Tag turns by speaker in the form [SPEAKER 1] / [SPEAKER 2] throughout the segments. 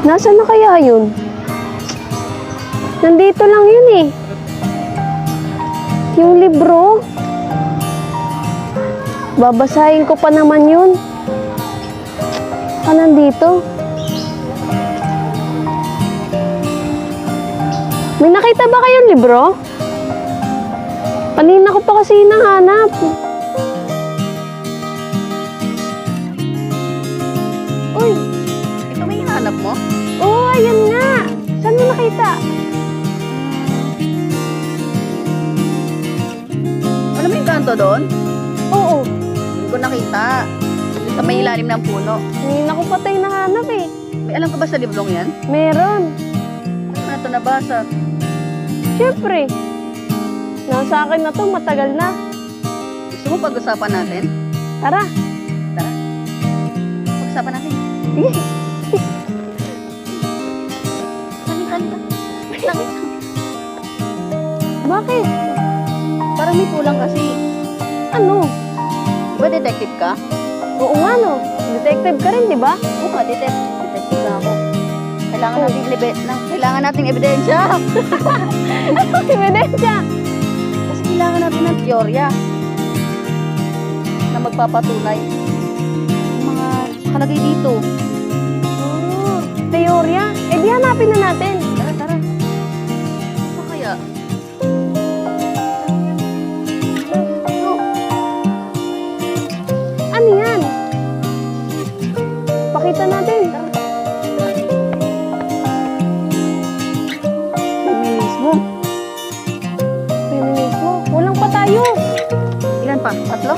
[SPEAKER 1] Nasaan na kaya yun? Nandito lang yun eh. Yung libro. Babasahin ko pa naman yun. Nandito. May nakita ba kayong libro? Kanina ko pa kasi hinahanap. Uy!
[SPEAKER 2] Ito may hinahanap mo?
[SPEAKER 1] Oo, ayan nga. Saan mo nakita?
[SPEAKER 2] Alam mo yung kanto doon?
[SPEAKER 1] Oo.
[SPEAKER 2] Hindi ko nakita. Sa may ilalim ng puno.
[SPEAKER 1] Kanina ko pa tayo nahanap eh.
[SPEAKER 2] May alam ka ba sa librong yan?
[SPEAKER 1] Meron.
[SPEAKER 2] Ano ito nabasa?
[SPEAKER 1] Siyempre. Nasa akin na to, matagal na.
[SPEAKER 2] Gusto mo pag-usapan natin?
[SPEAKER 1] Tara.
[SPEAKER 2] Tara. Pag-usapan natin.
[SPEAKER 1] Sige.
[SPEAKER 2] Langit.
[SPEAKER 1] Bakit?
[SPEAKER 2] Parang may kulang kasi.
[SPEAKER 1] Ano?
[SPEAKER 2] Di ba detective ka?
[SPEAKER 1] Oo nga no. Detective ka rin, di ba?
[SPEAKER 2] Oo nga, detective na ako. Kailangan nating ebidensya.
[SPEAKER 1] Ebidensya.
[SPEAKER 2] Kasi kailangan natin ng teorya na magpapatunay yung mga nakalagay dito.
[SPEAKER 1] Oh, teorya. Eh di hanapin na natin.
[SPEAKER 2] Tara, tara. Ano kaya?
[SPEAKER 1] Ano yan? Pakita natin.
[SPEAKER 2] Feminismo.
[SPEAKER 1] Feminismo. Kulang pa tayo.
[SPEAKER 2] Ilan pa? 3?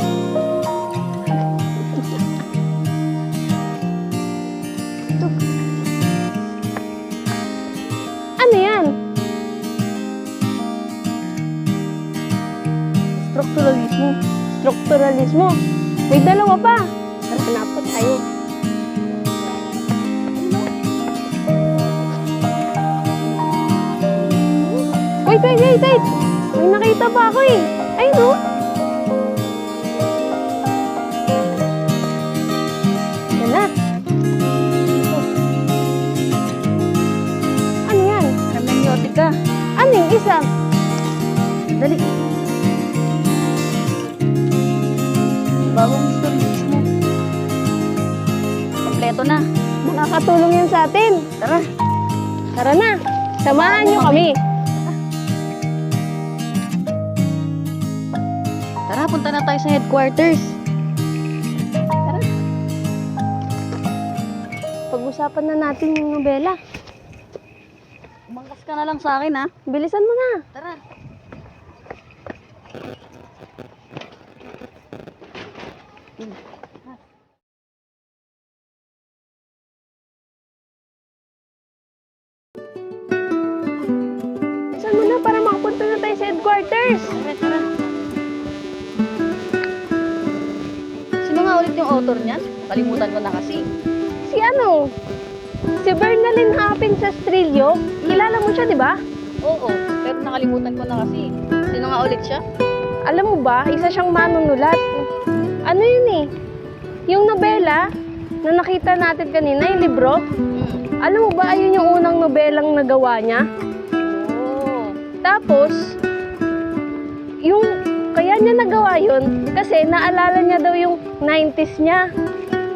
[SPEAKER 1] Ano yan?
[SPEAKER 2] Strukturalismo.
[SPEAKER 1] Strukturalismo. May dalawa pa. Tara, hanap pa tayo. Wait. May nakita pa ako eh. Ayun oh. Yan na. Ano yan?
[SPEAKER 2] Hermeneutika.
[SPEAKER 1] Ano yung isa?
[SPEAKER 2] Dali. Bagong historismo. Kompleto na.
[SPEAKER 1] Makakatulong yan sa atin.
[SPEAKER 2] Tara.
[SPEAKER 1] Tara na. Samahan niyo kami.
[SPEAKER 2] Tara, punta na tayo sa headquarters.
[SPEAKER 1] Tara. Pag-usapan na natin yung nobela.
[SPEAKER 2] Umangkas ka na lang sa akin, ha?
[SPEAKER 1] Bilisan mo na.
[SPEAKER 2] Tara.
[SPEAKER 1] Bilisan mo na para makapunta na tayo sa headquarters.
[SPEAKER 2] Tara. Sino nga ulit yung author niyan? Kalimutan ko na kasi.
[SPEAKER 1] Si ano? Si Bernalyn Hapin sa Strillo. Kilala mo siya, di ba?
[SPEAKER 2] Oo, pero nakalimutan ko na kasi. Sino nga ulit siya?
[SPEAKER 1] Alam mo ba, isa siyang manunulat. Ano yun eh? Yung nobela na nakita natin kanina, yung libro. Alam mo ba, ayun yung unang nobelang nagawa niya?
[SPEAKER 2] Oo.
[SPEAKER 1] Tapos, yung kaya niya nagawa yun kasi naalala niya daw yung 90s niya.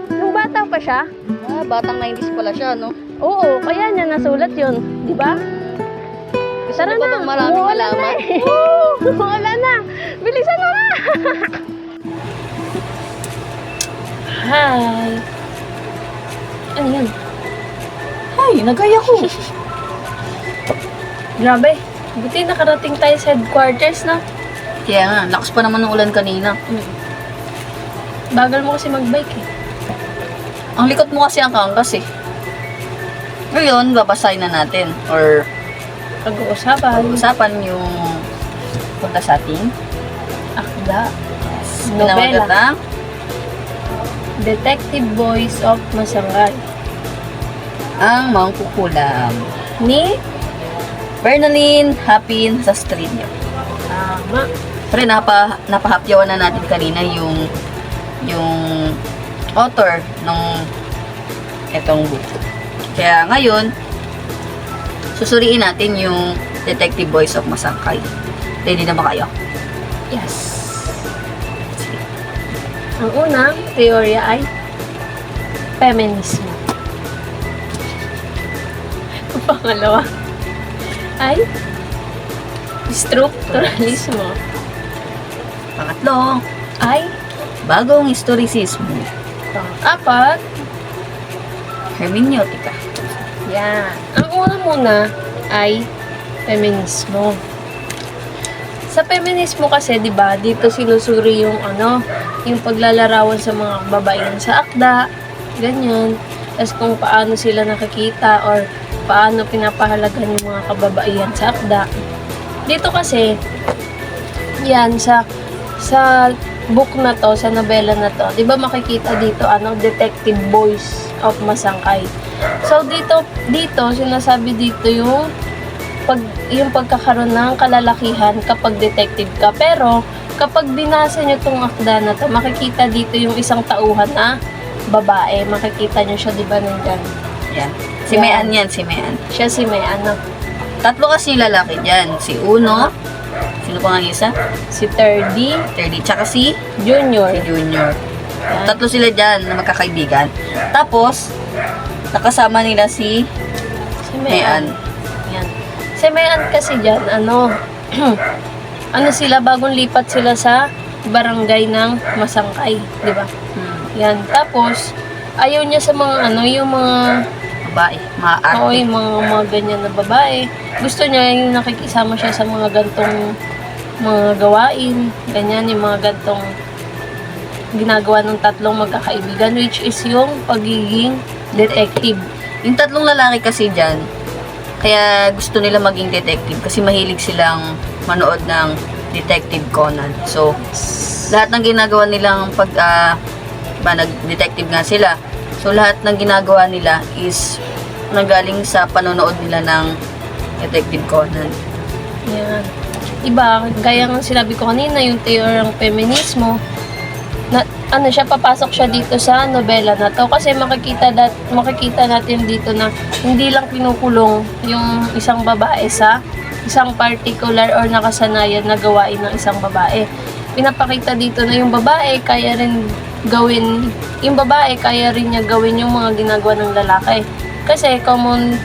[SPEAKER 1] Nung bata pa siya.
[SPEAKER 2] Batang 90s pala siya, no?
[SPEAKER 1] Oo, kaya niya nasulat yun. Di ba?
[SPEAKER 2] Gusto mo ba bang maraming
[SPEAKER 1] umuulan
[SPEAKER 2] malaman?
[SPEAKER 1] na eh. Umuulan na. Bilisan mo na. Hi. Ano yun?
[SPEAKER 2] Ay, nagaya ko.
[SPEAKER 1] Grabe. Buti nakarating tayo sa headquarters na.
[SPEAKER 2] Kaya nga, lakas pa naman ng ulan kanina.
[SPEAKER 1] Bagal mo kasi magbike eh.
[SPEAKER 2] Ang likot mo kasi ang kangkas eh. Ngayon, babasahin na natin. Or pag-uusapan yung punta sa ating
[SPEAKER 1] Akda.
[SPEAKER 2] nobela. Pinamagatang
[SPEAKER 1] Detective Boys of Masangay.
[SPEAKER 2] Ang Mangkukulam.
[SPEAKER 1] Ni?
[SPEAKER 2] Bernalyn Hapin sa Strillo.
[SPEAKER 1] Tama.
[SPEAKER 2] Pero napahapyawan na natin kanina yung author ng etong book. Kaya ngayon, susuriin natin yung Detective Boys of Masangkay. Ready na ba kayo?
[SPEAKER 1] Yes. Ang unang teorya ay feminismo. Ang pangalawa ay strukturalismo.
[SPEAKER 2] Pangatlo,
[SPEAKER 1] Ay
[SPEAKER 2] bagong historisismo.
[SPEAKER 1] pang-apat,
[SPEAKER 2] Hermeneutika.
[SPEAKER 1] yan. Ang una muna ay feminismo. Sa feminismo kasi, 'di ba, dito sinusuri yung yung paglalarawan sa mga kababaihan sa akda, ganyan. Tapos kung paano sila nakikita or paano pinapahalagan yung mga kababaihan sa akda. Dito kasi, yan, sa book na to, sa novela na to, 'di ba makikita dito Detective Boys of Masangkay. So dito sinasabi dito yung pagkakaroon ng kalalakihan kapag detective ka. Pero kapag binasa nyo tong akda na to, makikita dito yung isang tauhan na babae. Makikita nyo siya, 'di ba, nandyan?
[SPEAKER 2] Yan. Si
[SPEAKER 1] Yan.
[SPEAKER 2] Mayan yan, si Mayan.
[SPEAKER 1] Siya si May
[SPEAKER 2] Tatlo kasi yung lalaki dyan. Si Uno, sino pa nga isa?
[SPEAKER 1] si Terdy
[SPEAKER 2] 30, tsaka si
[SPEAKER 1] Junior.
[SPEAKER 2] Junior.
[SPEAKER 1] Yan.
[SPEAKER 2] Tatlo sila dyan na magkakaibigan. Tapos, nakasama nila si
[SPEAKER 1] Si Mayan.
[SPEAKER 2] Mayan.
[SPEAKER 1] Yan. Si Mayan kasi dyan, sila, bagong lipat sila sa barangay ng Masangkay, di ba? Yan. Tapos, ayaw niya sa mga yung mga
[SPEAKER 2] Babae, mga arte.
[SPEAKER 1] oo, yung mga ganyan na babae. Gusto niya yung nakikisama siya sa mga gantong mga gawain, ganyan, yung mga gantong ginagawa ng tatlong magkakaibigan, which is yung pagiging detective.
[SPEAKER 2] Yung tatlong lalaki kasi dyan, kaya gusto nila maging detective kasi mahilig silang manood ng Detective Conan. So, lahat ng ginagawa nilang nag-detective nga sila. So, lahat ng ginagawa nila is nagaling sa panonood nila ng Detective Conan.
[SPEAKER 1] Yan. Iba, gaya ng sinabi ko kanina, yung teoryang feminismo, na, papasok siya dito sa nobela na to. Kasi makikita natin dito na hindi lang pinukulong yung isang babae sa isang particular or nakasanayan na gawain ng isang babae. Pinapakita dito na yung babae kaya rin niya gawin yung mga ginagawa ng lalaki. Kasi common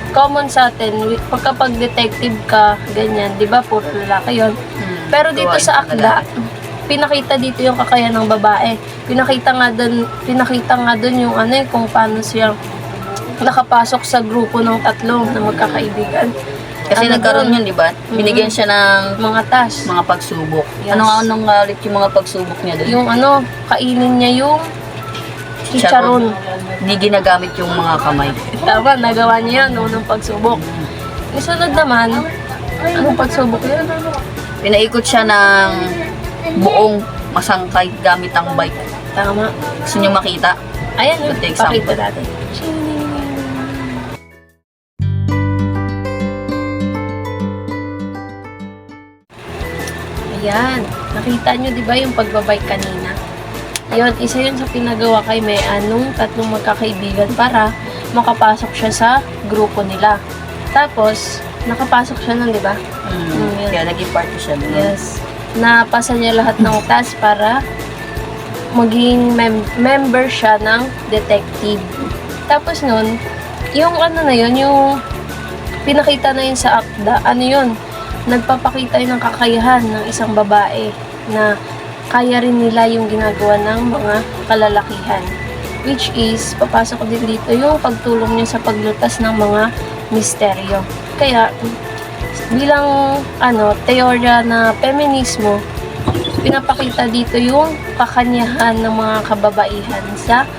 [SPEAKER 1] sa atin, pagkapag detective ka, ganyan, 'di ba? Puro lalaki 'yon. Pero dito
[SPEAKER 2] gawain
[SPEAKER 1] sa
[SPEAKER 2] ng
[SPEAKER 1] akda, pinakita dito yung kakayahan ng babae. Pinakita nga doon yung kung paano siya nakapasok sa grupo ng tatlo na magkakaibigan.
[SPEAKER 2] Kasi nagkaroon yun, di ba? Binigyan siya ng
[SPEAKER 1] Mga task.
[SPEAKER 2] mga pagsubok.
[SPEAKER 1] Yes.
[SPEAKER 2] Anong ulit yung mga pagsubok niya doon?
[SPEAKER 1] Yung kainin niya yung chicharon.
[SPEAKER 2] Hindi ginagamit yung mga kamay.
[SPEAKER 1] Tama, nagawa niya yan noong pagsubok. Isunod naman, anong pagsubok yun?
[SPEAKER 2] Pinaikot siya ng buong Masangkay gamit ang bike.
[SPEAKER 1] Tama.
[SPEAKER 2] Gusto niyo makita?
[SPEAKER 1] Ayan,
[SPEAKER 2] Good example.
[SPEAKER 1] pakita natin. Ayan. Nakita nyo, di ba, yung pagbabike kanina? Yun, isa yun sa pinagawa kay May nung tatlong magkakaibigan para makapasok siya sa grupo nila. Tapos, nakapasok siya nun, di ba? Yun.
[SPEAKER 2] Kaya naging party siya doon.
[SPEAKER 1] Yes. Napasa niya lahat ng task para maging member siya ng detective. Tapos nun, yung yung pinakita na yun sa akda, nagpapakita yun ng kakayahan ng isang babae na kaya rin nila yung ginagawa ng mga kalalakihan. Which is, papasok din dito yung pagtulong niya sa paglutas ng mga misteryo. Kaya, bilang teorya na feminismo, pinapakita dito yung kakanyahan ng mga kababaihan sa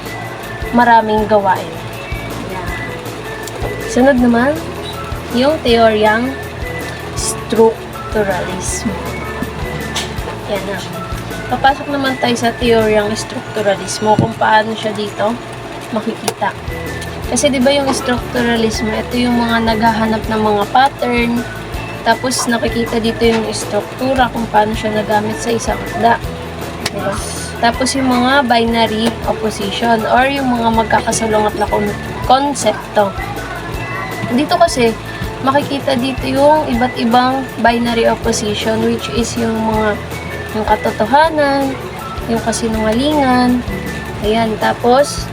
[SPEAKER 1] maraming gawain. Yan. Sunod naman, yung teoryang strukturalismo. Yan na. Papasok naman tayo sa teoryang strukturalismo kung paano siya dito makikita. Kasi 'di ba yung strukturalismo, ito yung mga naghahanap ng mga pattern, tapos nakikita dito yung struktura kung paano siya nagamit sa isang akda. Diba? Tapos yung mga binary opposition or yung mga magkakasalungat na konsepto. Dito kasi, makikita dito yung iba't ibang binary opposition, which is yung katotohanan, yung kasinungalingan, ayan, tapos,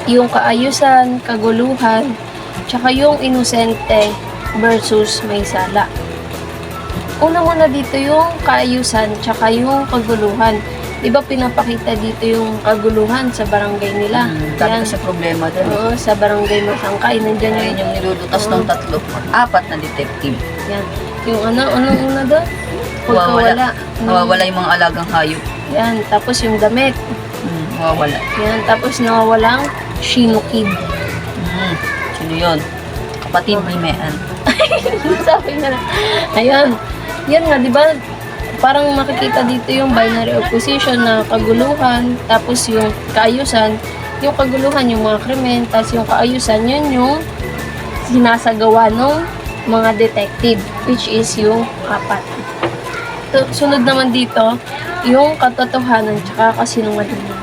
[SPEAKER 1] yung kaayusan, kaguluhan, tsaka yung inosente versus may sala. Unang-una dito yung kaayusan, tsaka yung kaguluhan. Di ba pinapakita dito yung kaguluhan sa barangay nila?
[SPEAKER 2] Dami kasi problema doon.
[SPEAKER 1] Oo, sa barangay Masangkay, nandyan
[SPEAKER 2] Ngayon yung nilulutas ng 4 na detective.
[SPEAKER 1] Yan. Yung unang-una doon? Pagkawala.
[SPEAKER 2] Nawawala yung mga alagang hayop.
[SPEAKER 1] Yan. Tapos yung damit.
[SPEAKER 2] Nawawala.
[SPEAKER 1] Yan. Tapos nawawalang Shino Kid.
[SPEAKER 2] Sino yun? Kapatid ni Mean.
[SPEAKER 1] Sabi na lang. Ayan. Yan nga, di ba? Parang makikita dito yung binary opposition na kaguluhan, tapos yung kaayusan, yung kaguluhan, yung mga krimen, tapos yung kaayusan, yun yung sinasagawa ng mga detective, which is yung 4. Sunod naman dito, yung katotohanan, tsaka kasinungalingan.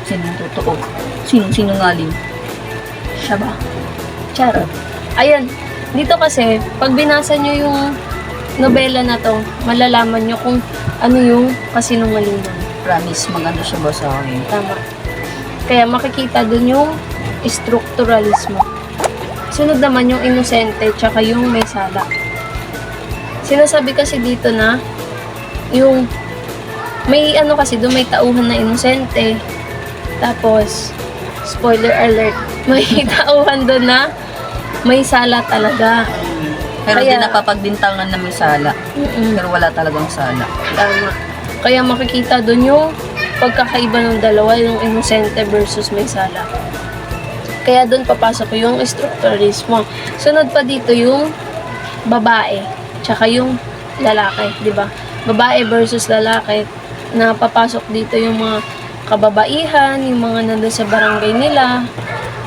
[SPEAKER 2] Sinong totoo? Sinong sinungaling?
[SPEAKER 1] Siya ba? Charot. Ayan, dito kasi, pag binasa nyo yung nobela na to, malalaman nyo kung ano yung kasinungalingan.
[SPEAKER 2] Promise, maganda siya ba sa akin?
[SPEAKER 1] Tama. Kaya makikita dun yung strukturalismo. Sunod naman yung inosente, tsaka yung may sala. Sinasabi kasi dito na, yung may ano kasi doon, may tauhan na inosente. Tapos, spoiler alert, may tauhan doon na may sala talaga.
[SPEAKER 2] Pero
[SPEAKER 1] Kaya-
[SPEAKER 2] di napapagbintangan na may sala. Pero wala talagang sala.
[SPEAKER 1] Tama. Kaya makikita doon yung pagkakaiba ng dalawa, yung inosente versus may sala. Kaya doon papasok yung strukturalismo. Sunod pa dito yung babae, tsaka yung lalaki, di ba? Babae versus lalaki, na papasok dito yung mga kababaihan, yung mga nandun sa barangay nila,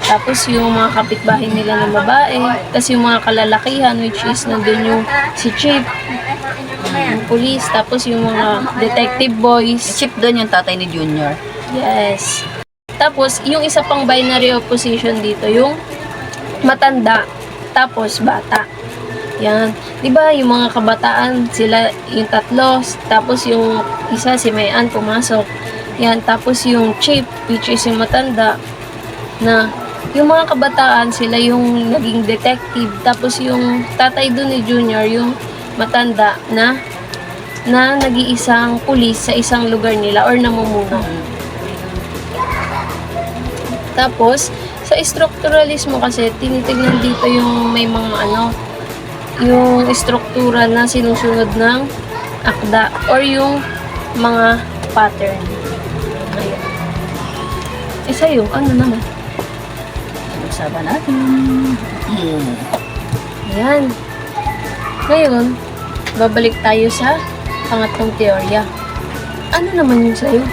[SPEAKER 1] tapos yung mga kapitbahay nila ng babae, tapos yung mga kalalakihan, which is nandun yung si Chief, yung police, tapos yung mga detective boys.
[SPEAKER 2] Chip doon yung tatay ni Junior.
[SPEAKER 1] Yes. Tapos, yung isa pang binary opposition dito, yung matanda, tapos bata. Yan. Di ba yung mga kabataan, sila yung tatlo, tapos yung isa, si Mayan, pumasok. Yan. Tapos yung chief, which is yung matanda, na yung mga kabataan, sila yung naging detective. Tapos yung tatay doon ni Junior, yung matanda, na nag-iisang pulis sa isang lugar nila or namumuno. Tapos, sa strukturalismo kasi, tinitignan dito yung may mga yung struktura na sinusunod ng akda or yung mga pattern. Ayan. Isa yung, ano naman?
[SPEAKER 2] Pag-usapan natin.
[SPEAKER 1] Ayan. Ngayon, babalik tayo sa pangatlong teorya. Ano naman yung sa'yo?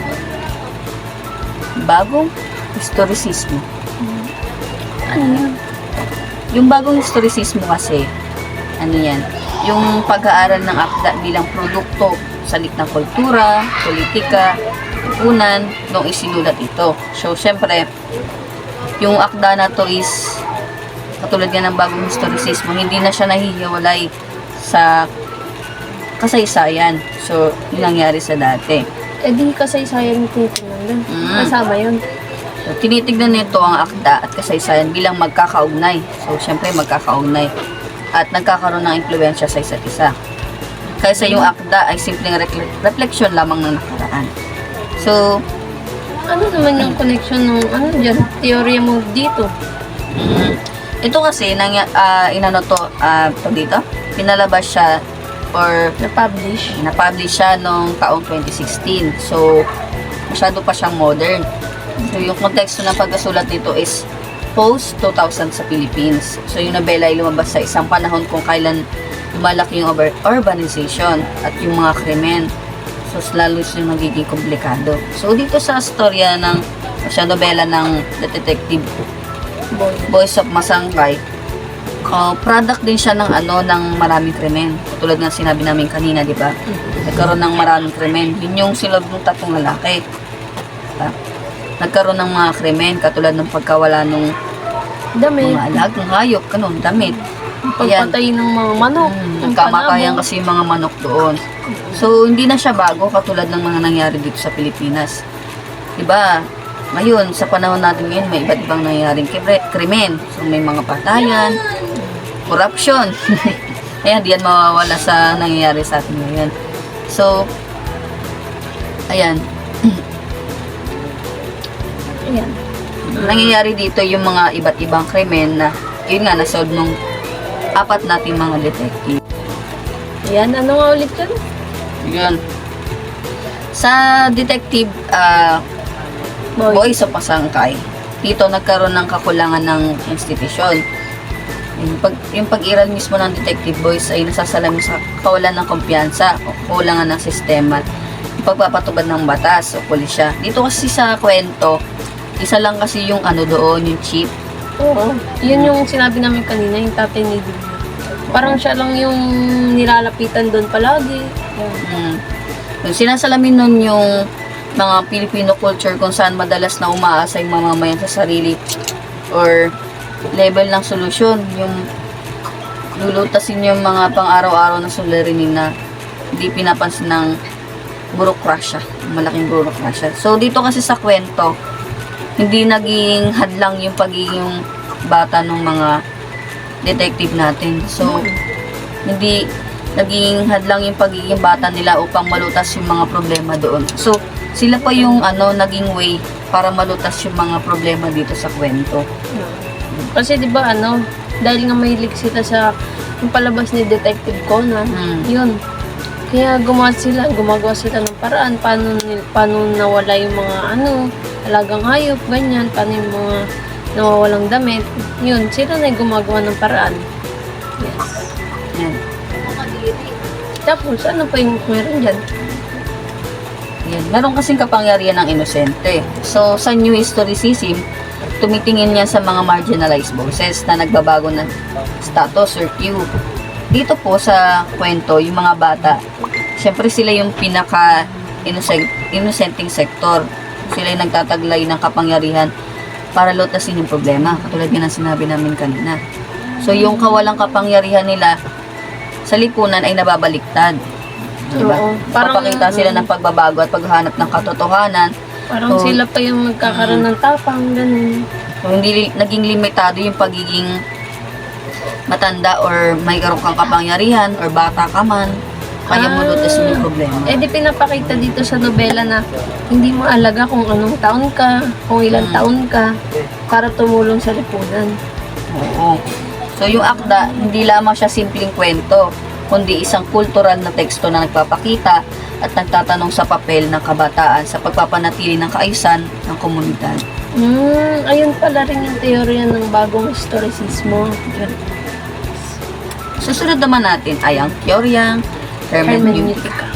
[SPEAKER 2] Bagong historisismo.
[SPEAKER 1] Ano yun?
[SPEAKER 2] Yung bagong historisismo kasi, ano yan, yung pag-aaral ng akda bilang produkto sa liktang kultura, politika, lipunan, nung isinulat ito. So, syempre, yung akda na to is, katulad nga ng bagong historisismo, hindi na siya nahihiwalay sa kasaysayan. So, yun nangyari sa dati.
[SPEAKER 1] Eh di kasaysayan yung tinitingnan doon. Kasama yun.
[SPEAKER 2] So, tinitignan nito ang akda at kasaysayan bilang magkakaugnay. So, syempre magkakaugnay. At nagkakaroon ng impluensya sa isa't isa. Kaysa yung akda ay simpleng refleksyon lamang ng nakaraan. So,
[SPEAKER 1] Ano naman yung connection ng dyan, teorya mo dito?
[SPEAKER 2] ito kasi, dito, pinalabas siya or
[SPEAKER 1] Na-publish?
[SPEAKER 2] siya noong taong 2016. So, masyado pa siyang modern. So, yung konteksto ng pagkasulat nito is post-2000 sa Philippines. So, yung nobela ay lumabas sa isang panahon kung kailan lumalaki yung urbanization at yung mga krimen. So, lalo siyang nagiging komplikado. So, dito sa storya sa nobela ng Detective Boys of Masangkay, product din siya ng maraming krimen. Katulad ng sinabi namin kanina, di ba? Nagkaroon ng maraming krimen. Yun yung silog ng tatlong lalaki. Diba? Nagkaroon ng mga krimen, katulad ng pagkawala nung
[SPEAKER 1] Damit.
[SPEAKER 2] mga alagang hayop, ganun, damit.
[SPEAKER 1] Pagpatay ng mga manok. ng
[SPEAKER 2] Kamatayan
[SPEAKER 1] panabo.
[SPEAKER 2] kasi yung mga manok doon. So, hindi na siya bago katulad ng mga nangyari dito sa Pilipinas. Diba? Ngayon, sa panahon natin ngayon, may iba't ibang nangyayaring krimen. So, may mga patayan, corruption. Ayan, di yan mawawala sa nangyayari sa atin ngayon. So, ayan.
[SPEAKER 1] Ayan.
[SPEAKER 2] Nangyayari dito yung mga iba't ibang krimen na, yun nga, nasolve nung 4 nating mga detective.
[SPEAKER 1] Ayan, ano nga ulit yun?
[SPEAKER 2] Yun. Sa detective, Boy sa Pasangkay, dito nagkaroon ng kakulangan ng institusyon. Yung pag-iral mismo ng detective boys ay nasasalamin sa kawalan ng kumpiyansa o kulangan ng sistema, yung pagpapatubad ng batas o pulisya. Dito kasi sa kwento, isa lang kasi yung ano doon, yung chief.
[SPEAKER 1] Oo. Yun yung sinabi namin kanina, yung tatay ni Dina. Parang siya lang yung nilalapitan doon palagi. Ayan.
[SPEAKER 2] Yung sinasalamin nun yung mga Filipino culture kung saan madalas na umaasa yung mamamayan sa sarili or level ng solusyon, yung lulutasin yung mga pang-araw-araw na suliranin na hindi pinapansin ng burokrasya, malaking burokrasya. So, dito kasi sa kwento, hindi naging hadlang yung pagiging bata ng mga detective natin. So, hindi naging hadlang yung pagiging bata nila upang malutas yung mga problema doon. So, sila pa yung naging way para malutas yung mga problema dito sa kwento.
[SPEAKER 1] Kasi di ba dahil nga mahilig sila sa yung palabas ni Detective Conan, yun. Kaya gumagawa sila ng paraan paano nawala yung mga alagang hayop, ganyan, paano yung mga nawawalang damit. Yun, sila na yung gumagawa ng paraan. Yes.
[SPEAKER 2] Yan.
[SPEAKER 1] Tapos, ano pa yung meron dyan?
[SPEAKER 2] Yan. Meron kasing kapangyarihan ng inosente. So, sa New Historicism, tumitingin niya sa mga marginalized voices na nagbabago ng status or queue. Dito po sa kwento, yung mga bata, syempre sila yung pinaka-innocenting sektor. Sila yung nagtataglay ng kapangyarihan para lutasin yung problema, katulad nga ng sinabi namin kanina. So, yung kawalang kapangyarihan nila sa lipunan ay nababaliktad. Diba?
[SPEAKER 1] Oo. Parang,
[SPEAKER 2] Papakita sila ng pagbabago at paghahanap ng katotohanan.
[SPEAKER 1] Parang
[SPEAKER 2] So,
[SPEAKER 1] sila pa yung magkakaroon ng tapang, ganun.
[SPEAKER 2] So, hindi naging limitado yung pagiging matanda or mayroon kang kapangyarihan or bata ka man. Kaya mo lutasin yung problema.
[SPEAKER 1] Eh di pinapakita dito sa nobela na hindi mo alaga kung anong taon ka, kung ilang taon ka, para tumulong sa lipunan.
[SPEAKER 2] Oo. So, yung akda, hindi lamang siya simpleng kwento, kundi isang kultural na teksto na nagpapakita at nagtatanong sa papel ng kabataan sa pagpapanatili ng kaayusan ng komunidad.
[SPEAKER 1] Ayun pala rin yung teorya ng bagong historisismo.
[SPEAKER 2] Susunod naman natin ay ang teoryang hermeneutika.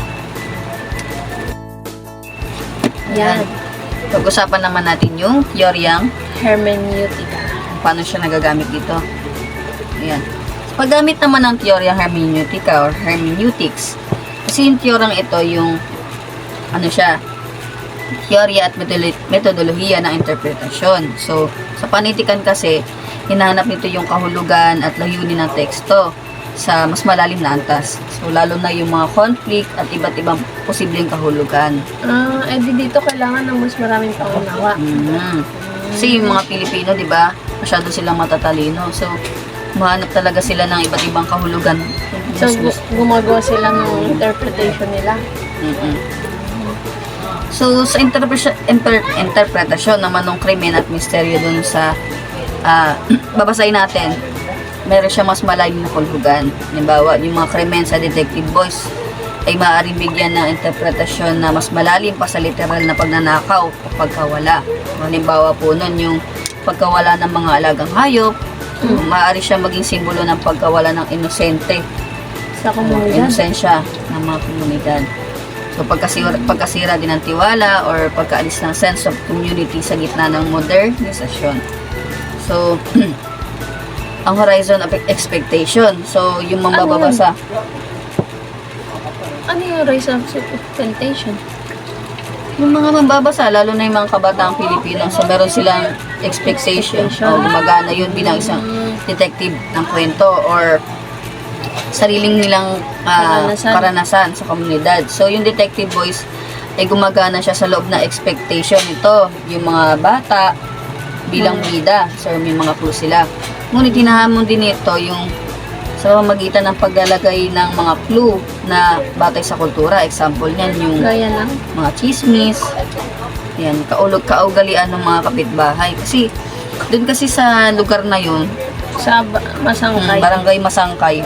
[SPEAKER 1] Yan.
[SPEAKER 2] Pag-usapan naman natin yung teoryang
[SPEAKER 1] Hermeneutika.
[SPEAKER 2] paano siya nagagamit dito. Ayan. Paggamit naman ng teoryang hermeneutika or hermeneutics, kasi yung teoryang ito yung teorya at metodolohiya ng interpretasyon. So, sa panitikan kasi, hinahanap nito yung kahulugan at layunin ng teksto sa mas malalim na antas. So, lalo na yung mga conflict at iba't ibang posibleng kahulugan.
[SPEAKER 1] Di dito kailangan ng mas maraming pangunawa.
[SPEAKER 2] Kasi yung mga Pilipino, di ba, masyado silang matatalino. So, mahanap talaga sila ng iba't ibang kahulugan.
[SPEAKER 1] So, gumagawa sila ng interpretation nila.
[SPEAKER 2] So, sa interpretasyon naman ng krimen at misteryo dun sa babasahin natin, meron siya mas malalim na kahulugan. Halimbawa, yung mga krimen sa Detective Boys ay maaaring bigyan ng interpretasyon na mas malalim pa sa literal na pagnanakaw o pagkawala. Halimbawa po nun yung pagkawala ng mga alagang hayop, maaari siya maging simbolo ng pagkawala ng inosente
[SPEAKER 1] Sa komunidad.
[SPEAKER 2] inosensya ng mga komunidad. So, pagkasira din ng tiwala or pagkaalis ng sense of community sa gitna ng modernisasyon. So, ang horizon of expectation. So, yung mambabasa.
[SPEAKER 1] Ano yung rise of expectation?
[SPEAKER 2] Yung mga mambabasa, lalo na yung mga kabataang Pilipino, so meron silang expectation. O gumagana yun bilang isang detective ng kwento or sariling nilang karanasan sa komunidad. So yung detective voice ay gumagana siya sa loob na expectation nito. Yung mga bata bilang bida, so may mga clue sila. Ngunit hinahamon din ito yung sa pamamagitan ng paglalagay ng mga clue na batay sa kultura. Example niyan yung
[SPEAKER 1] Gaya lang.
[SPEAKER 2] mga chismis, yan, kaugalian ng mga kapitbahay. Kasi, doon kasi sa lugar na yun,
[SPEAKER 1] Sa Masangkay.
[SPEAKER 2] barangay Masangkay,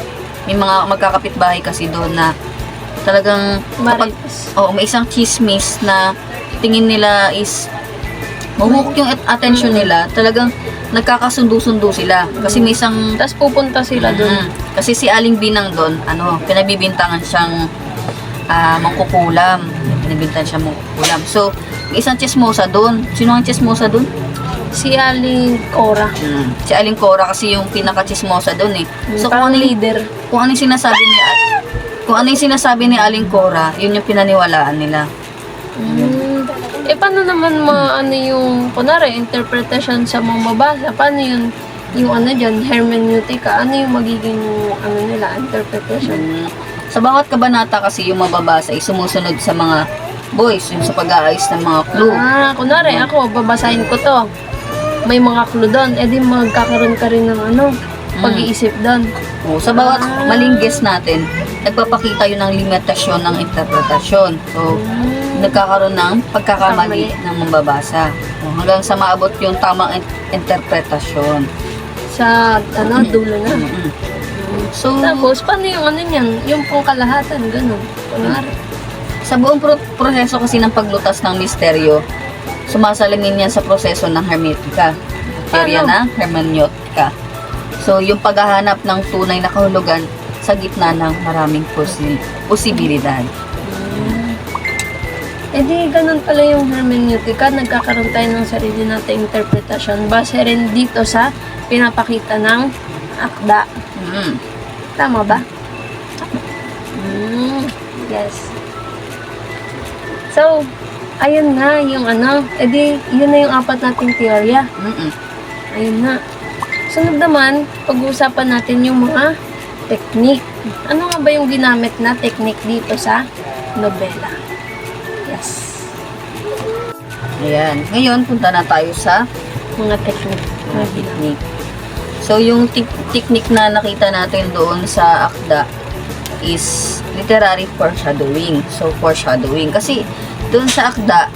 [SPEAKER 2] may mga magkakapitbahay kasi doon na talagang
[SPEAKER 1] Marites.
[SPEAKER 2] may isang chismis na tingin nila is mahuhuk yung attention nila, talagang nagkakasundo-sundo sila. Kasi may isang
[SPEAKER 1] Tapos pupunta sila doon.
[SPEAKER 2] kasi si Aling Binang doon, pinabibintangan siyang mangkukulam. Pinabintangan siyang mangkukulam. So, may isang chismosa doon. Sino ang chismosa doon?
[SPEAKER 1] Si Aling Cora.
[SPEAKER 2] Si Aling Cora kasi yung pinaka-chismosa doon eh. So,
[SPEAKER 1] Parang leader.
[SPEAKER 2] kung ano yung sinasabi ni Aling Cora, yun yung pinaniwalaan nila.
[SPEAKER 1] Paano naman ano yung, kunwari, interpretation sa mga mabasa? Paano yung ano dyan, hermeneutica? Ano yung magiging, ano nila, interpretation?
[SPEAKER 2] Sa bawat kabanata kasi yung mababasa ay sumusunod sa mga boys, yung sa pag-aayos ng mga clue.
[SPEAKER 1] Kunwari, ako, babasahin ko to. May mga clue doon. Di magkakaroon ka rin ng pag-iisip doon.
[SPEAKER 2] Sa bawat maling guess natin, nagpapakita yun ng limitasyon ng interpretasyon. So, nagkakaroon ng pagkakamali ng mambabasa. Hanggang sa maabot yung tamang interpretasyon.
[SPEAKER 1] Sa, dulo na.
[SPEAKER 2] So,
[SPEAKER 1] Tapos, paano yung niyan? Yung pong kalahatan, ganun. Kunwari.
[SPEAKER 2] sa buong proseso kasi ng paglutas ng misteryo, sumasalamin yan sa proseso ng hermeneutika. Teorya ng hermeneutika. So, yung paghahanap ng tunay na kahulugan sa gitna ng maraming posibilidad.
[SPEAKER 1] Di ganun pala yung hermeneutika. Nagkakaroon tayo ng sarili nating interpretasyon. Base rin dito sa pinapakita ng akda. Tama ba? Yes. So, ayun na yung yun na yung 4 nating teorya. Ayun na. Sunod naman, pag-uusapan natin yung mga technique. Ano nga ba yung ginamit na technique dito sa nobela? Yes.
[SPEAKER 2] Ayan. Ngayon, punta na tayo sa
[SPEAKER 1] Mga technique.
[SPEAKER 2] technique. So, yung technique na nakita natin doon sa akda is literary foreshadowing. So, foreshadowing. Kasi, doon sa akda,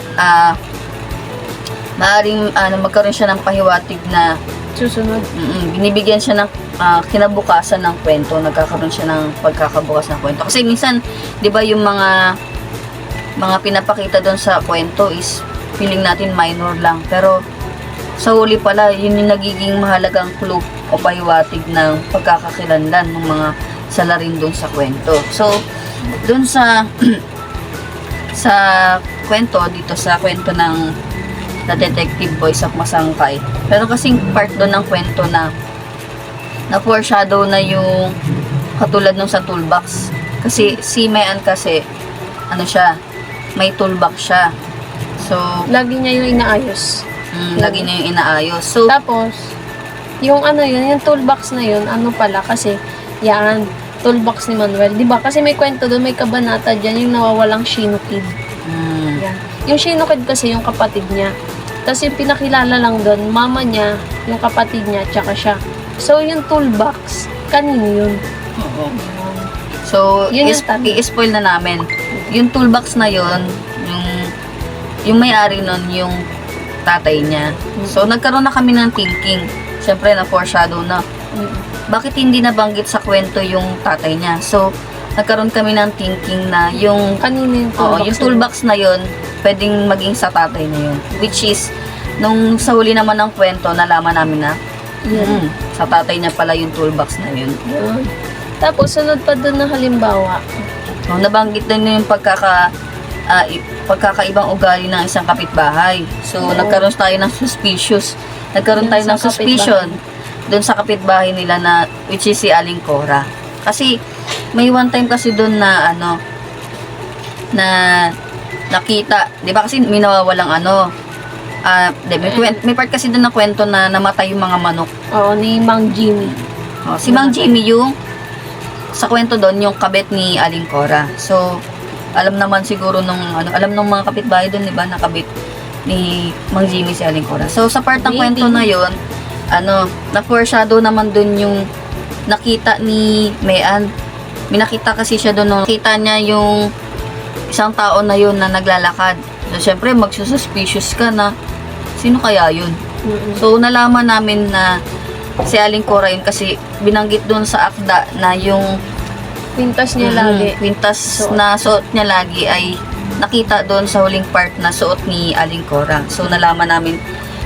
[SPEAKER 2] maaaring magkaroon siya ng pahiwatig na
[SPEAKER 1] Susunod.
[SPEAKER 2] binibigyan siya ng kinabukasan ng kwento. Nagkakaroon siya ng pagkakabukas ng kwento. Kasi minsan, di ba yung mga pinapakita doon sa kwento is feeling natin minor lang. Pero, sa huli pala, yun yung nagiging mahalagang clue o pahiwatig ng pagkakakilanlan ng mga salarin doon sa kwento. So, doon sa sa kwento, dito sa kwento ng The Detective Boys of Masangkay. Pero kasing part doon ng kwento na foreshadow na yung katulad nung sa toolbox. Kasi si Mayan kasi, may toolbox siya. So,
[SPEAKER 1] Lagi niya yung inaayos.
[SPEAKER 2] lagi na yung inaayos. So,
[SPEAKER 1] Tapos, yung yung toolbox na yun, pala, kasi, toolbox ni Manuel. Diba? Kasi may kwento doon, may kabanata dyan, yung nawawalang Shino Kid. Yan. Yung Shino Kid kasi, yung kapatid niya. Tapos yung pinakilala lang doon, mama niya, yung kapatid niya, tsaka siya. So, yung toolbox, kanino yun?
[SPEAKER 2] So,
[SPEAKER 1] Yun yung
[SPEAKER 2] i-spoil na namin. Yung toolbox na yun, yung may-ari nun, yung tatay niya. So, nagkaroon na kami ng thinking. Siyempre, na-foreshadow na. Bakit hindi nabanggit sa kwento yung tatay niya? So, nagkaroon kami ng thinking na yung
[SPEAKER 1] Kanino yung toolbox?
[SPEAKER 2] yung toolbox na yun, pwedeng maging sa tatay na yun. Which is, nung sa huli naman ng kwento, nalaman namin na sa tatay niya pala yung toolbox na yun.
[SPEAKER 1] Tapos, sunod pa doon na halimbawa.
[SPEAKER 2] Nabanggit din yung pagkakaibang ugali ng isang kapitbahay. So, nagkaroon tayo ng suspicious. Nagkaroon tayo ng suspicion doon sa kapitbahay nila na, which is si Aling Cora. Kasi, may one time kasi doon na, nakita, di ba kasi may nawawalang ano, may part kasi doon na kwento na namatay yung mga manok.
[SPEAKER 1] Oo, ni Mang Jimmy.
[SPEAKER 2] Si Mang Jimmy yung sa kwento doon yung kabit ni Aling Cora. So alam naman siguro alam ng mga kapitbahay doon, di ba, na kabit ni Mang Jimmy si Aling Cora. So sa part ng
[SPEAKER 1] Maybe.
[SPEAKER 2] kwento na yon, na-foreshadow naman doon yung nakita ni Mayan. May nakita kasi siya doon, nakita niya yung isang tao na yun na naglalakad. So syempre magsususpicious ka na sino kaya yun. So nalaman namin na si Aling Cora yun kasi binanggit doon sa akda na yung
[SPEAKER 1] Kwintas niya lagi.
[SPEAKER 2] kwintas na suot niya lagi ay nakita doon sa huling part na suot ni Aling Cora. So nalaman namin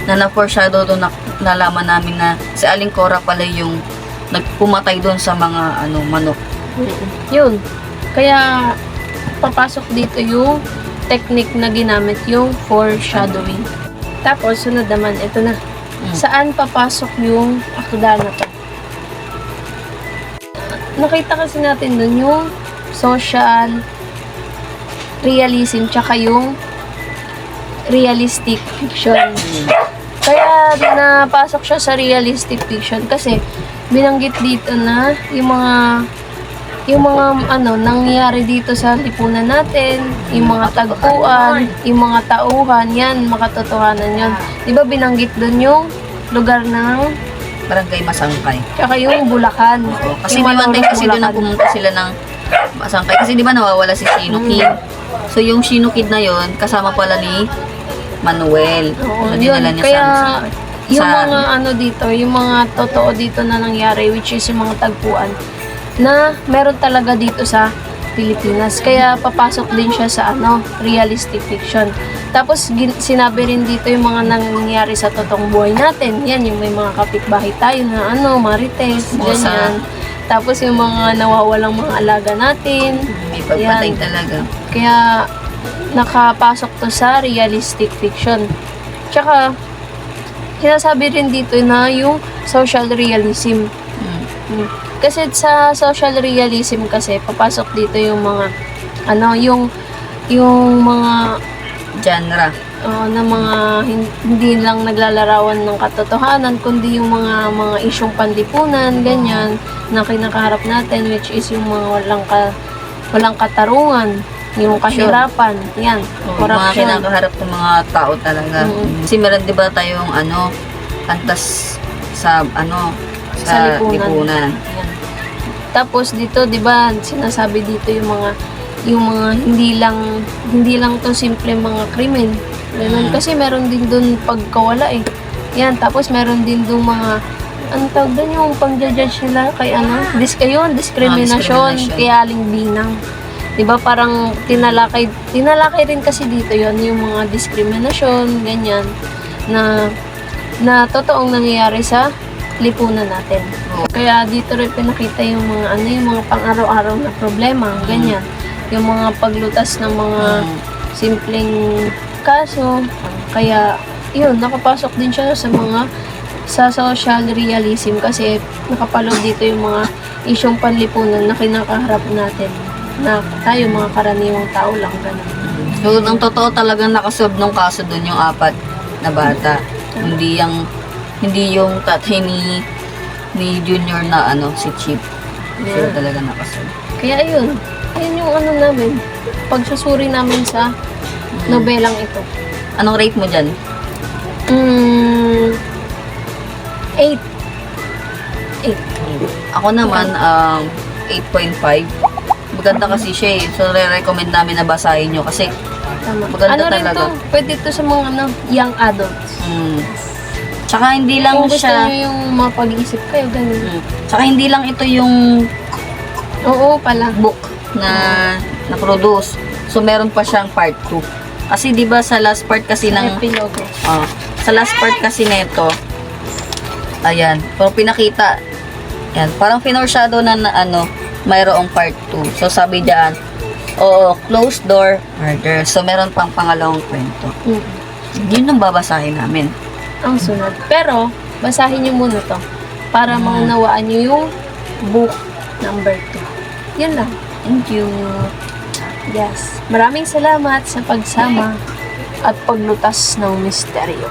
[SPEAKER 2] na na-foreshadow doon, nalaman namin na si Aling Cora pala yung nagpumatay doon sa mga manok.
[SPEAKER 1] Yun. Kaya papasok dito yung technique na ginamit, yung foreshadowing. Tapos sunod naman, ito na. Saan papasok yung akda na to? Nakita kasi natin dun yung social realism tsaka yung realistic fiction. Kaya napasok siya sa realistic fiction kasi binanggit dito na yung mga nangyayari dito sa lipunan natin, yung mga tagpuan, yung mga tauhan, yan, makatotohanan yun. Di ba binanggit dun yung lugar ng
[SPEAKER 2] Barangay Masangkay.
[SPEAKER 1] tsaka yung Bulacan.
[SPEAKER 2] Kasi
[SPEAKER 1] Yung
[SPEAKER 2] di ba
[SPEAKER 1] Malolos,
[SPEAKER 2] kasi doon na
[SPEAKER 1] Bulacan.
[SPEAKER 2] pumunta sila ng Masangkay. Kasi di ba nawawala si Shino Kid. So yung Shino Kid na yon kasama pala ni Manuel.
[SPEAKER 1] Oo,
[SPEAKER 2] So
[SPEAKER 1] yun.
[SPEAKER 2] dinala niya
[SPEAKER 1] Kaya yung
[SPEAKER 2] sa-
[SPEAKER 1] mga dito, yung mga totoo dito na nangyari, which is yung mga tagpuan, na meron talaga dito sa Pilipinas. Kaya papasok din siya sa realistic fiction. Tapos sinabi rin dito yung mga nangyayari sa totoong buhay natin. Yan, yung may mga kapitbahay tayo na marites,
[SPEAKER 2] Mosa.
[SPEAKER 1] ganyan. Tapos yung mga nawawalang mga alaga natin.
[SPEAKER 2] May pagpatay
[SPEAKER 1] Yan.
[SPEAKER 2] talaga.
[SPEAKER 1] Kaya nakapasok to sa realistic fiction. Tsaka sinasabi rin dito na yung social realism. Kasi sa social realism kasi papasok dito yung mga yung mga
[SPEAKER 2] Genre.
[SPEAKER 1] na mga hindi lang naglalarawan ng katotohanan kundi yung mga isyong panlipunan ganyan na kinakaharap natin, which is yung mga walang katarungan, yung kahirapan, yan,
[SPEAKER 2] Mga
[SPEAKER 1] corruption.
[SPEAKER 2] kinakaharap ng mga tao talaga. Kasi meron di ba tayong antas sa
[SPEAKER 1] Sa lipunan.
[SPEAKER 2] lipunan.
[SPEAKER 1] Tapos dito, 'di ba, sinasabi dito yung mga hindi lang to simple mga krimen. Ganun. Kasi meron din doon pagkawala eh. Yan, tapos meron din doon mga tawag doon yung pang-judge nila kay discrimination
[SPEAKER 2] discrimination.
[SPEAKER 1] kay Aling Binang. 'Di ba, parang tinalakay rin kasi dito yon yung mga diskriminasyon, ganyan na totoong nangyayari sa lipunan natin. Kaya dito rin pinakita yung mga yung mga pang-araw-araw na problema, ganyan. Yung mga paglutas ng mga simpleng kaso. Kaya yun, nakapasok din siya sa social realism kasi nakapaloob dito yung mga isyong panlipunan na kinakaharap natin na tayo mga karaniwang tao lang, ganun.
[SPEAKER 2] So, ang totoo talagang nakasolve nung kaso dun yung 4 na bata. Hindi yung tatay ni Junior na si Chip. Sila talaga nakasolve.
[SPEAKER 1] Kaya ayun yung namin, pagsusuri namin sa nobelang ito.
[SPEAKER 2] Anong rate mo dyan?
[SPEAKER 1] 8.
[SPEAKER 2] Ako naman, 8.5. Maganda kasi siya eh. So, re-recommend namin na basahin nyo kasi
[SPEAKER 1] Tama.
[SPEAKER 2] maganda
[SPEAKER 1] rin
[SPEAKER 2] talaga.
[SPEAKER 1] to? Pwede to sa mga young adults.
[SPEAKER 2] Tsaka hindi lang
[SPEAKER 1] Kung gusto
[SPEAKER 2] siya...
[SPEAKER 1] nyo yung mapag-isip kayo, ganun.
[SPEAKER 2] Tsaka hindi lang ito yung
[SPEAKER 1] Oo pala.
[SPEAKER 2] book na na-produce. So, meron pa siyang part 2. Kasi di ba sa last part kasi ng...
[SPEAKER 1] Epilogo.
[SPEAKER 2] sa last part kasi nito, ayan, parang pinakita, yan, parang foreshadow na mayroong part 2. So, sabi diyan, closed door murder. So, meron pang pangalawang kwento. Yun yung babasahin namin.
[SPEAKER 1] Ang sunod. Pero, basahin nyo muna to para maunawaan nyo yung book number 2. Yan lang.
[SPEAKER 2] Thank you.
[SPEAKER 1] Yes. Maraming salamat sa pagsama at paglutas ng misteryo.